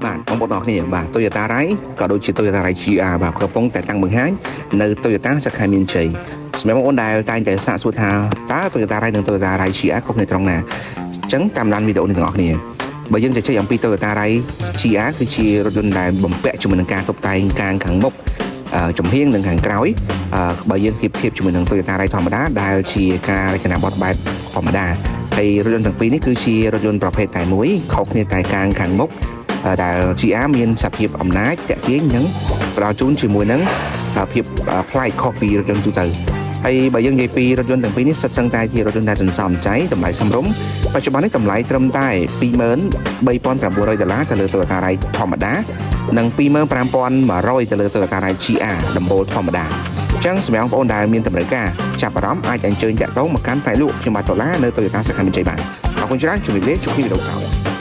បាទបងប្អូនអរគ្នាបាទ Toyota Rai ក៏ដូចជា Toyota Rai GR បាទកំពុងតែតាំងបង្ហាញនៅ Toyota សាខាមានជ័យសម្រាប់បងប្អូនដែលតែងតែសាកសួរថាតើ Toyota Rai និង Toyota Rai GR ខុសគ្នាត្រង់ណាអញ្ចឹងតាមដានវីដេអូនេះទាំងអស់គ្នាបើយើងជជែកអំពី Toyota Rai GR គឺជារថយន្តដែលបំពាក់ជាមួយនឹងការតុបតែងកាងខាងមុខចំហៀងនិងខាងក្រោយបើយើងធៀបជាមួយនឹង Toyota Rai ធម្មតាដែលជាការរចនាបថបែបធម្មតាហើយរថយន្តទាំងពីរនេះគឺជារថយន្តប្រភេទតែមួយខុសគ្នាតែកាងខាងមុខដែល GR មានសភាពអំណាចតាក់ទាញនិងផ្ដល់ជូនជាមួយនឹងភាពប្លែកខុសពីរថយន្តទូទៅហើយបើយើងនិយាយពីរថយន្តទាំងពីរនេះសិតសឹងតែជារថយន្តដែលសន្សំចៃតម្លៃសមរម្យបច្ចុប្បន្ននេះតម្លៃត្រឹមតែ$23,900ទៅលើ Toyota Rai ធម្មតានិង$25,100ទៅលើ Toyota Rai GR ដំបូលធម្មតាអញ្ចឹងសម្រាប់បងប្អូនដែលមានតម្រូវការចាប់អារម្មណ៍អាចអញ្ជើញតាក់ទងមកកាន់ផ្នែកលក់ខ្ញុំបាទដុល្លារនៅ Toyota សាខាមានជ័យបានអរគុណច្រើនជំរាបលាជួបគ្នាវីដេអូក្រោយ